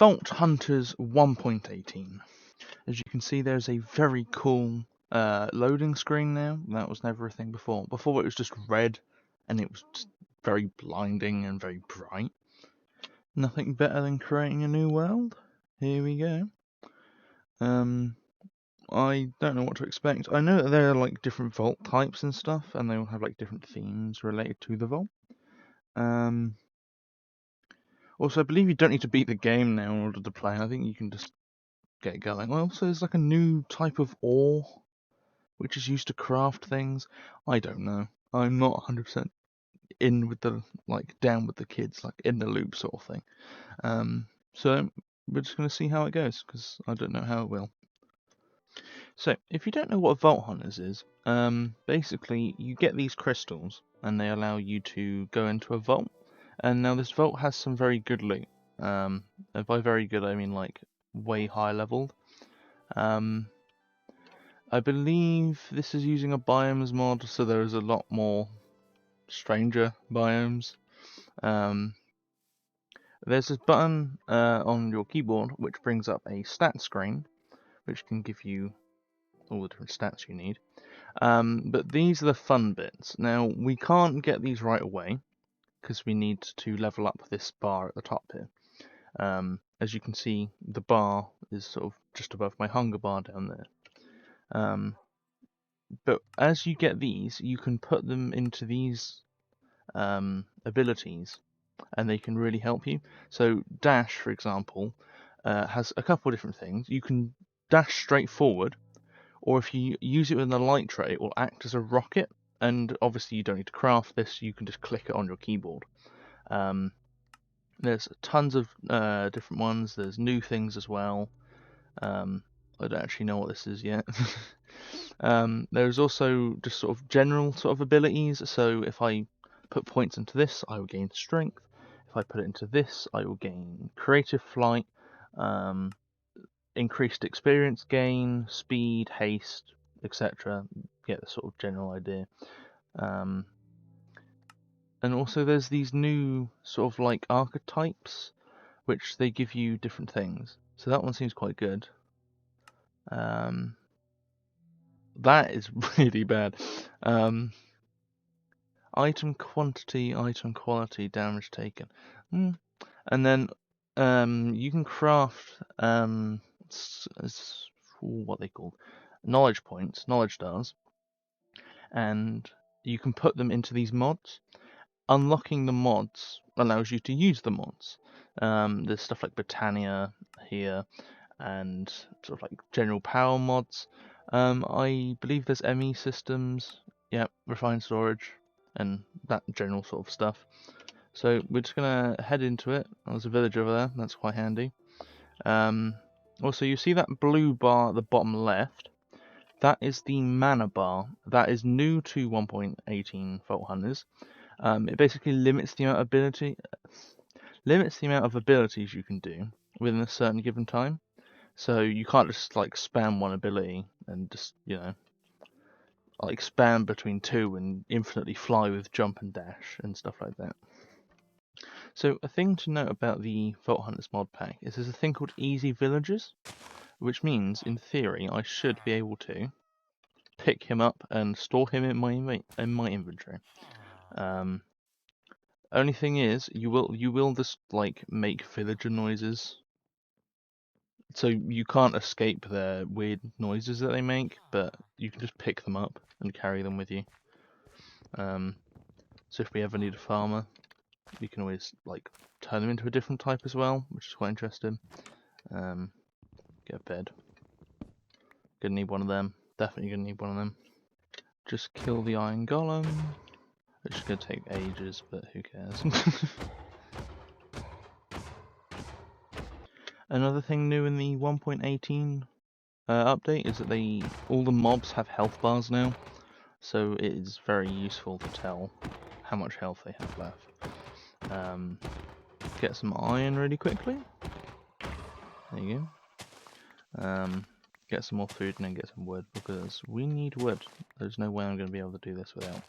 Vault Hunters 1.18. As you can see, there's a very cool loading screen now. That was never a thing before. Before it was just red, and it was just very blinding and very bright. Nothing better than creating a new world. Here we go. I don't know what to expect. I know that there are like different vault types and stuff, and they all have like different themes related to the vault. Also, I believe you don't need to beat the game now in order to play. I think you can just get going. Also, there's like a new type of ore, which is used to craft things. I don't know. I'm not 100% in with the, like, down with the kids, like, in the loop sort of thing. So, we're just going to see how it goes, because I don't know how it will. So, if you don't know what a Vault Hunters is, basically, you get these crystals, and they allow you to go into a vault. And now this vault has some very good loot. And by very good, I mean like way high leveled. I believe this is using a biomes mod, so there is a lot more stranger biomes. There's this button on your keyboard which brings up a stat screen, which can give you all the different stats you need. But these are the fun bits. Now, we can't get these right away, because we need to level up this bar at the top here. As you can see, the bar is sort of just above my hunger bar down there. But as you get these, you can put them into these abilities, and they can really help you. So dash, for example, has a couple of different things. You can dash straight forward, or if you use it with a light tray, it will act as a rocket. And obviously you don't need to craft this, you can just click it on your keyboard. There's tons of different ones. There's new things as well. I don't actually know what this is yet. There's also just sort of general sort of abilities. So if I put points into this, I will gain strength. If I put it into this, I will gain creative flight, increased experience gain, speed, haste, etc. Get the sort of general idea. And also there's these new sort of like archetypes, which they give you different things. So that one seems quite good. That is really bad. Item quantity, item quality, damage taken. And then you can craft what they called knowledge points, knowledge stars, and you can put them into these mods. Unlocking the mods allows you to use the mods. There's stuff like Britannia here, and sort of like general power mods. I believe there's ME systems, refined storage, and that general sort of stuff. So we're just gonna head into it. There's a village over there, that's quite handy. Also, you see that blue bar at the bottom left? That is the mana bar. That is new to 1.18 Vault Hunters. It basically limits the amount of abilities you can do within a certain given time. So you can't just like spam one ability and just, like spam between two and infinitely fly with jump and dash and stuff like that. So a thing to note about the Vault Hunters mod pack is there's a thing called Easy Villagers, which means in theory I should be able to pick him up and store him in my inventory. Only thing is, you will just like make villager noises. So you can't escape their weird noises that they make, but you can just pick them up and carry them with you. So if we ever need a farmer, we can always like turn them into a different type as well, which is quite interesting. Get a bed. Gonna need one of them. Definitely gonna need one of them. Just kill the iron golem. Which is gonna take ages, but who cares? Another thing new in the 1.18 update is that all the mobs have health bars now, so it is very useful to tell how much health they have left. Get some iron really quickly. There you go. Get some more food and then get some wood, because we need wood. There's no way I'm going to be able to do this without.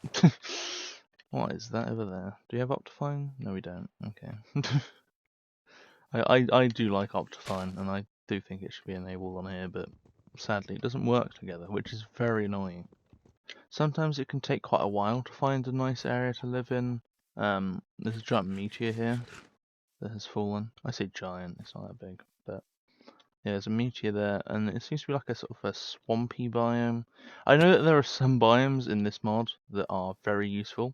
What is that over there? Do you have Optifine? No, we don't. Okay. I do like Optifine, and I do think it should be enabled on here, but sadly it doesn't work together, which is very annoying. Sometimes it can take quite a while to find a nice area to live in. There's a giant meteor here that has fallen. I say giant, it's not that big, but yeah, there's a meteor there, and it seems to be like a sort of a swampy biome. I know that there are some biomes in this mod that are very useful.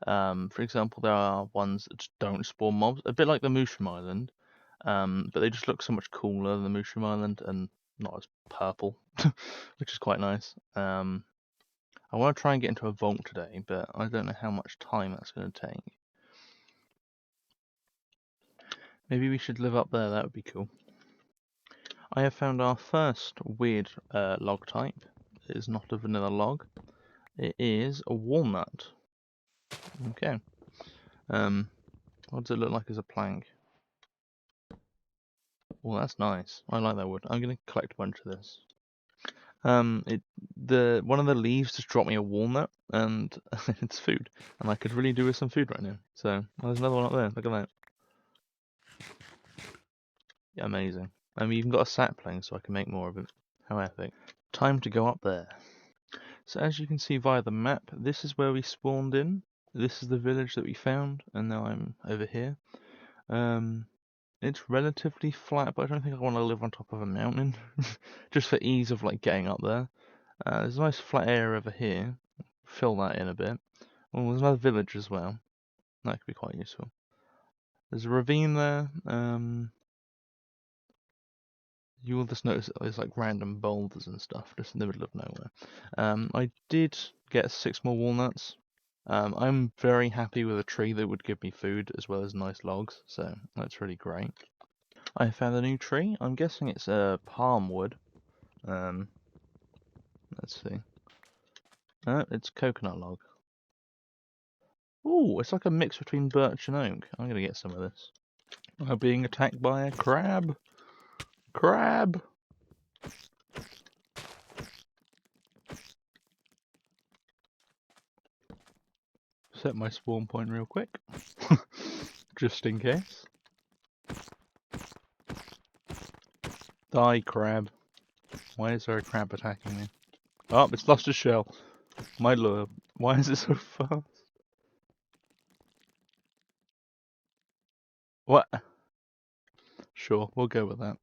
For example, there are ones that just don't spawn mobs, a bit like the Mushroom Island, but they just look so much cooler than the Mushroom Island and not as purple, which is quite nice. I want to try and get into a vault today, but I don't know how much time that's going to take. Maybe we should live up there, that would be cool. I have found our first weird log type. It is not a vanilla log. It is a walnut. Okay. What does it look like as a plank? Well, that's nice. I like that wood. I'm going to collect a bunch of this. One of the leaves just dropped me a walnut, and it's food, and I could really do with some food right now. So there's another one up there. Look at that. Yeah, amazing. We've even got a sapling, so I can make more of it. How epic! Time to go up there. So as you can see via the map, this is where we spawned in. This is the village that we found, and now I'm over here. It's relatively flat, but I don't think I want to live on top of a mountain, just for ease of like getting up there. There's a nice flat area over here. Fill that in a bit. Oh, there's another village as well. That could be quite useful. There's a ravine there. You will just notice that there's like random boulders and stuff just in the middle of nowhere. I did get 6 more walnuts. I'm very happy with a tree that would give me food as well as nice logs, so that's really great. I found a new tree. I'm guessing it's a palm wood. Let's see. It's coconut log. Ooh, it's like a mix between birch and oak. I'm gonna get some of this. I'm being attacked by a crab. Crab! Set my spawn point real quick. Just in case. Die, crab. Why is there a crab attacking me? Oh, it's lost a shell. My lord. Why is it so fast? What? Sure, we'll go with that.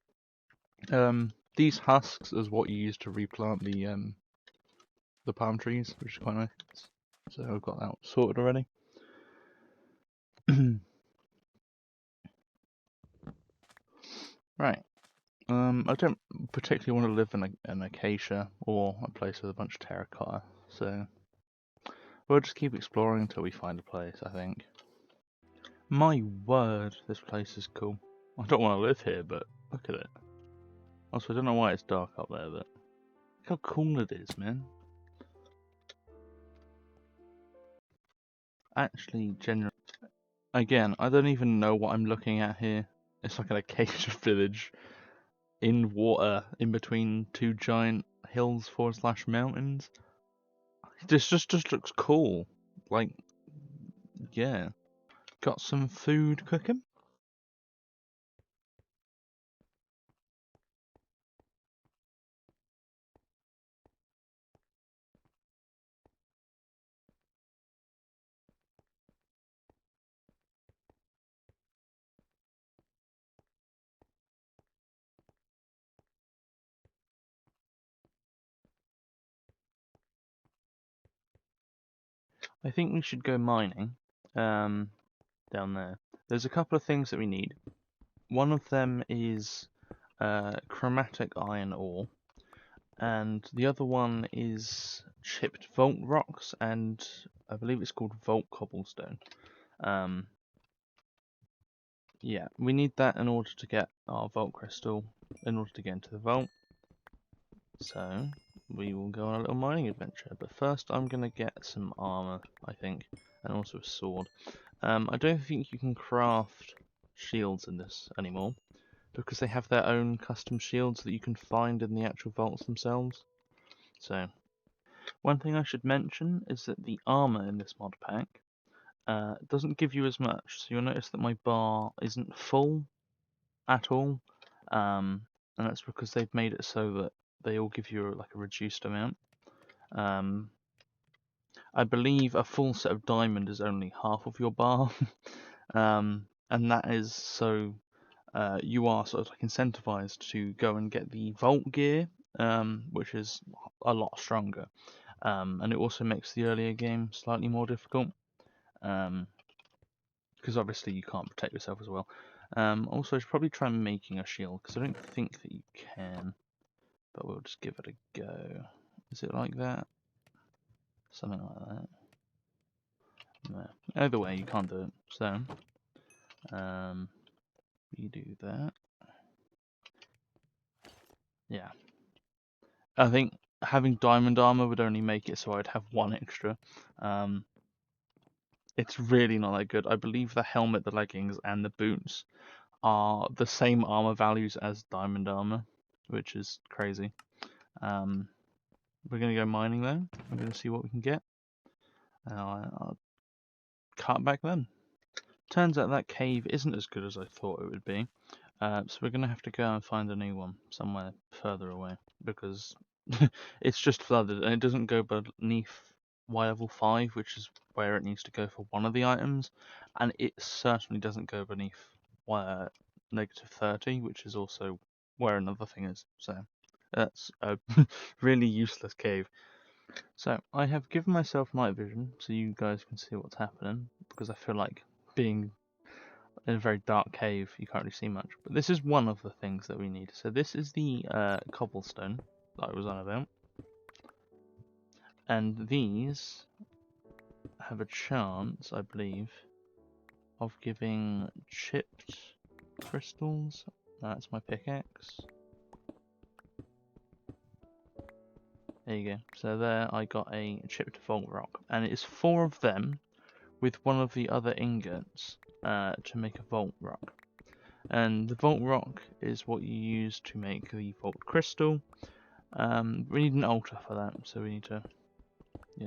These husks is what you use to replant the palm trees, which is quite nice. So I've got that sorted already. Right. I don't particularly want to live in an acacia or a place with a bunch of terracotta, so we'll just keep exploring until we find a place, I think. My word, this place is cool. I don't want to live here, but look at it. Also, I don't know why it's dark up there, but look how cool it is, man. Actually, generally, again, I don't even know what I'm looking at here. It's like an acacia village in water, in between 2 giant hills / mountains. This just looks cool. Like, yeah. Got some food cooking? I think we should go mining. Down there. There's a couple of things that we need. One of them is chromatic iron ore, and the other one is chipped vault rocks, and I believe it's called vault cobblestone. Yeah, we need that in order to get our vault crystal, in order to get into the vault. So, we will go on a little mining adventure, but first I'm going to get some armor, I think, and also a sword. I don't think you can craft shields in this anymore, because they have their own custom shields that you can find in the actual vaults themselves. So, one thing I should mention is that the armor in this mod pack doesn't give you as much, so you'll notice that my bar isn't full. at all, and that's because they've made it so that they all give you like a reduced amount. I believe a full set of diamond is only half of your bar, and that is so you are sort of like incentivized to go and get the vault gear, which is a lot stronger, and it also makes the earlier game slightly more difficult, because obviously you can't protect yourself as well. Also, I should probably try making a shield because I don't think that you can, but we'll just give it a go. Is it like that? Something like that. No. Either way, you can't do it. So, you do that. Yeah. I think having diamond armor would only make it so I'd have one extra. It's really not that good. I believe the helmet, the leggings, and the boots are the same armor values as diamond armor, which is crazy. We're going to go mining though. We're going to see what we can get. I'll cut back then. Turns out that cave isn't as good as I thought it would be. So we're going to have to go and find a new one somewhere further away because it's just flooded and it doesn't go beneath Y level 5, which is where it needs to go for one of the items, and it certainly doesn't go beneath negative 30, which is also where another thing is. So that's a really useless cave. So I have given myself night vision so you guys can see what's happening, because I feel like being in a very dark cave you can't really see much. But this is one of the things that we need. So this is the cobblestone that I was on about. And these have a chance, I believe, of giving chipped crystals. That's my pickaxe. There you go. So there I got a chipped vault rock. And it is 4 of them with one of the other ingots to make a vault rock. And the vault rock is what you use to make the vault crystal. We need an altar for that, so we need to, we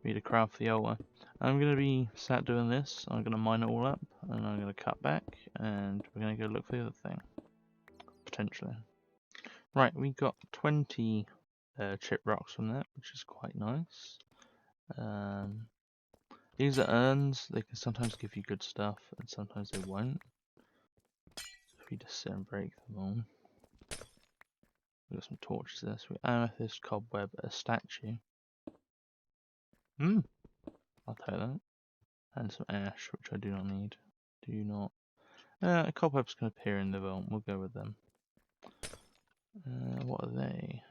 need to craft the altar. I'm going to be sat doing this, I'm going to mine it all up, and I'm going to cut back, and we're going to go look for the other thing. Potentially. Right, we got 20 chip rocks from that, which is quite nice. These are urns, they can sometimes give you good stuff, and sometimes they won't. If we just sit and break them all. We've got some torches there, so amethyst, cobweb, a statue. I'll take that. And some ash, which I do not need. Do not. Cobwebs can appear in the vault, we'll go with them. What are they?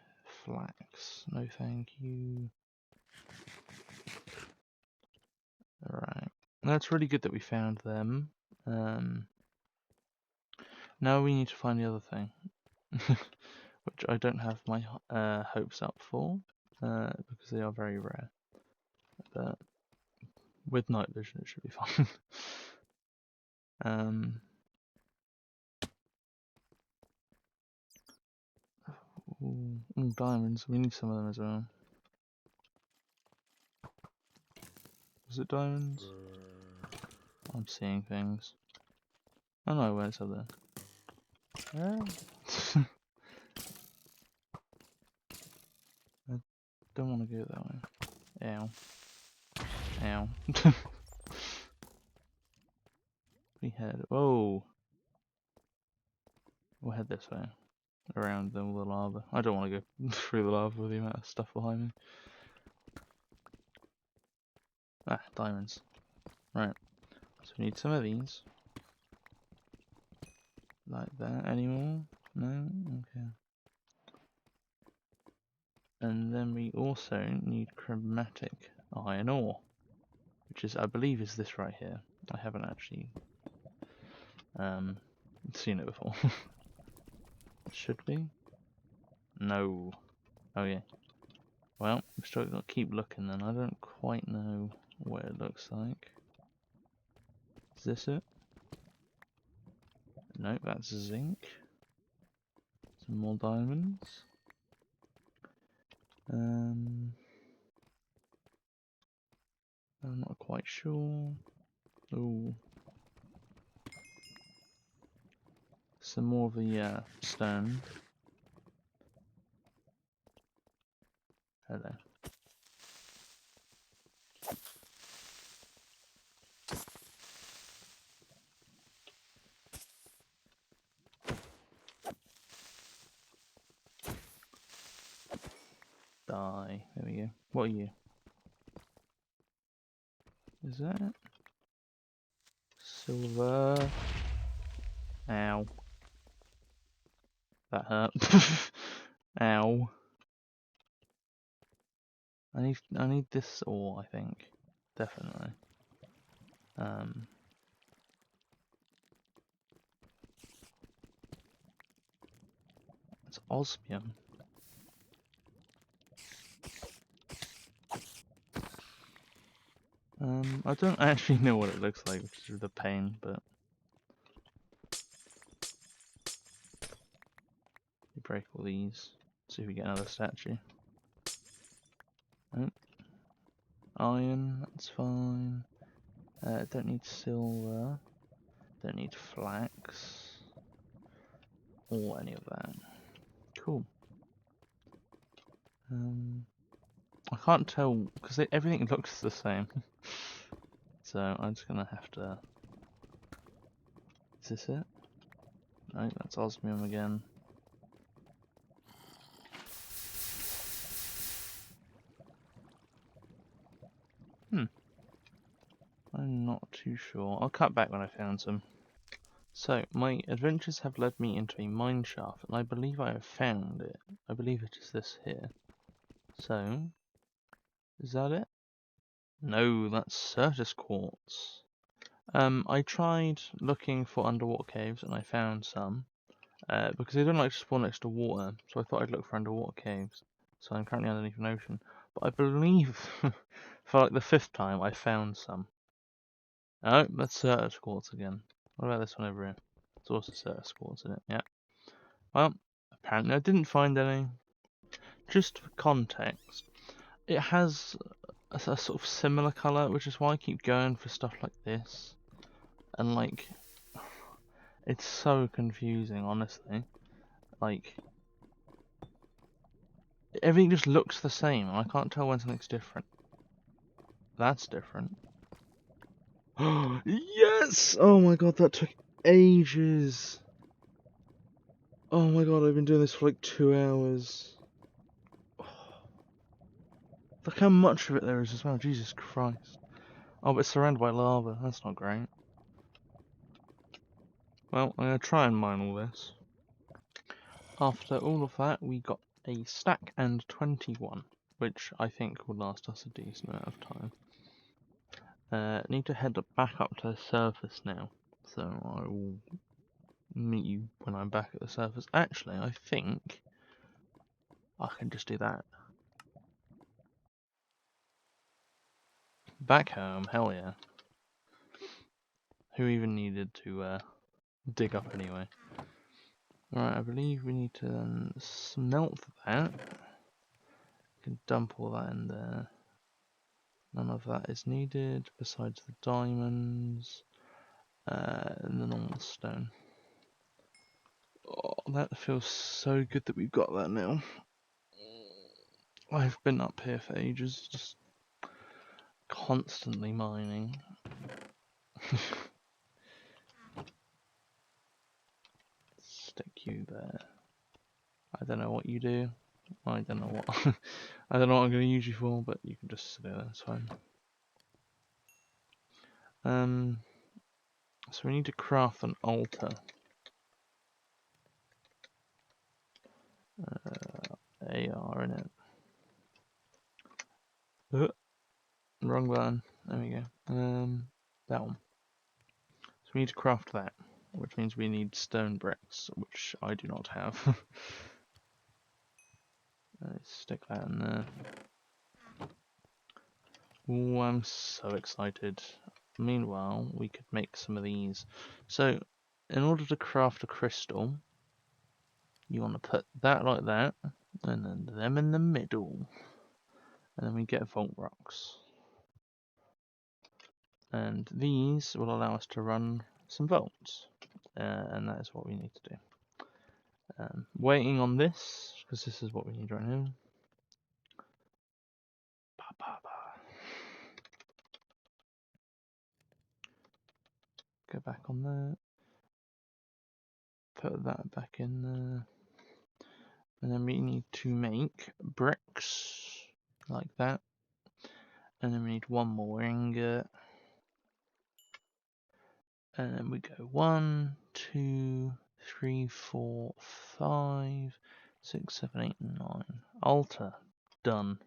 Flax. No thank you. Alright. That's really good that we found them. Now we need to find the other thing. Which I don't have my hopes up for. Because they are very rare. But with night vision it should be fine. Diamonds. We need some of them as well. Was it diamonds? I'm seeing things. Oh no, where's up there? I don't want to go that way. Ow. Ow. We head. Oh! We'll head this way. Around all the lava. I don't want to go through the lava with the amount of stuff behind me. Ah, diamonds. Right. So we need some of these. Like that. Any more? No? Okay. And then we also need chromatic iron ore. Which is, I believe, is this right here. I haven't actually seen it before. Should be? No. Oh yeah. Well, we've still got to keep looking then. I don't quite know what it looks like. Is this it? No, that's zinc. Some more diamonds. I'm not quite sure. Oh. some more of the stone. Hello. Die. There we go. What are you? Is that silver? Ow. That hurt. Ow. I need this ore, I think. Definitely. It's osmium. I don't actually know what it looks like, which is the pain, but you break all these. See if we get another statue. Oh. Iron, that's fine. Don't need silver. Don't need flax. Or any of that. Cool. I can't tell, because everything looks the same. So I'm just gonna have to... Is this it? No, that's osmium again. I'm not too sure. I'll cut back when I found some. So, my adventures have led me into a mine shaft, and I believe I have found it. I believe it is this here. So, is that it? No, that's Certus quartz. I tried looking for underwater caves, and I found some. Because they don't like to spawn next to water, so I thought I'd look for underwater caves. So I'm currently underneath an ocean. But I believe, for like the 5th time, I found some. Oh, that's Certus quartz again. What about this one over here? It's also Certus quartz in it, yeah. Well, apparently I didn't find any. Just for context, it has a sort of similar colour, which is why I keep going for stuff like this. And like, it's so confusing, honestly. Like, everything just looks the same, and I can't tell when something's different. That's different. Yes! Oh my god, that took ages. Oh my god, I've been doing this for like 2 hours. Look how much of it there is as well, Jesus Christ. Oh, but it's surrounded by lava, that's not great. Well, I'm going to try and mine all this. After all of that, we got a stack and 21, which I think will last us a decent amount of time. Need to head back up to the surface now, so I will meet you when I'm back at the surface. Actually, I think I can just do that. Back home, hell yeah. Who even needed to dig up anyway? Right, I believe we need to then smelt that. We can dump all that in there. None of that is needed besides the diamonds and the normal stone. Oh, that feels so good that we've got that now. I've been up here for ages, just constantly mining. Stick you there. I don't know what you do. I don't know what I don't know what I'm going to use you for, but you can just sit there. That's fine. So we need to craft an altar. AR in it. Wrong button. There we go. That one. So we need to craft that, which means we need stone bricks, which I do not have. Let's stick that in there. Ooh, I'm so excited. Meanwhile, we could make some of these. So, in order to craft a crystal, you want to put that like that, and then them in the middle. And then we get vault rocks. And these will allow us to run some vaults. and that is what we need to do. Waiting on this, because this is what we need right now. Go back on there. Put that back in there. And then we need to make bricks, like that. And then we need one more ingot. And then we go 1, 2, 3, 4, 5, 6, 7, 8, 9. Altar. Done.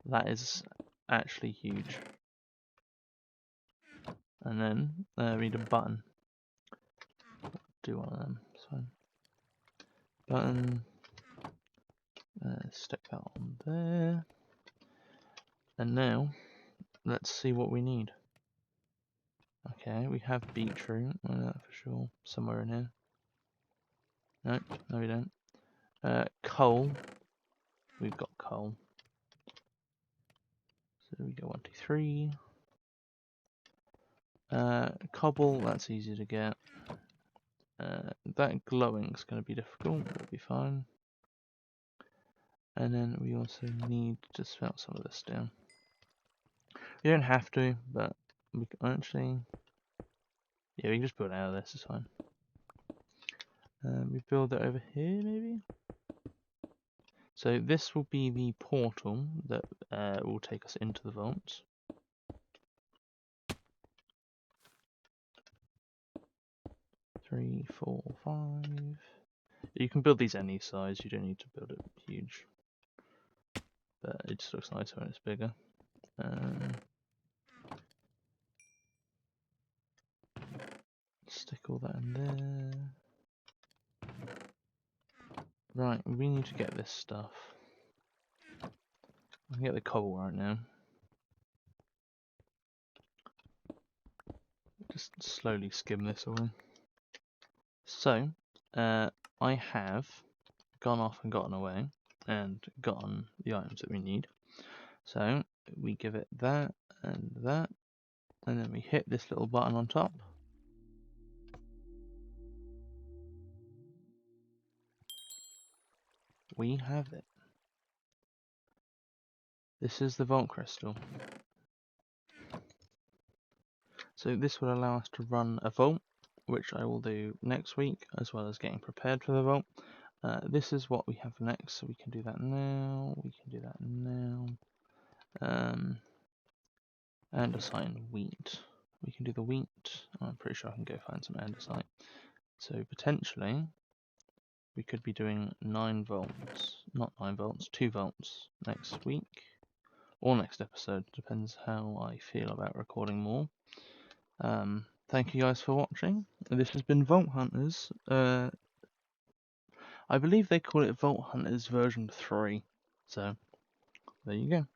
That is actually huge. And then we need a button. Do one of them. So button. Stick that on there. And now let's see what we need. Okay, we have beetroot. I know that for sure. Somewhere in here. No, no we don't. Coal. We've got coal. So we go 1, 2, 3. Cobble, that's easy to get. That glowing's going to be difficult, we'll be fine. And then we also need to smelt some of this down. You don't have to, but we can actually... Yeah, we can just build out of this, it's fine. We build it over here, maybe? So this will be the portal that will take us into the vaults. Three, 4, 5. You can build these any size, you don't need to build it huge. But it just looks nicer when it's bigger. Stick all that in there. Right, we need to get this stuff. I can get the coal right now. Just slowly skim this away. So, I have gone off and gotten away and gotten the items that we need. So, we give it that, and then we hit this little button on top. We have it. This is the Vault Crystal. So this will allow us to run a vault, which I will do next week, as well as getting prepared for the vault. This is what we have next, so we can do that now, we can do that now. Andesite wheat. We can do the wheat. I'm pretty sure I can go find some andesite. So potentially, we could be doing 9 volts, not 9 volts, 2 volts next week, or next episode, depends how I feel about recording more. Thank you guys for watching. This has been Vault Hunters. I believe they call it Vault Hunters version 3. So, there you go.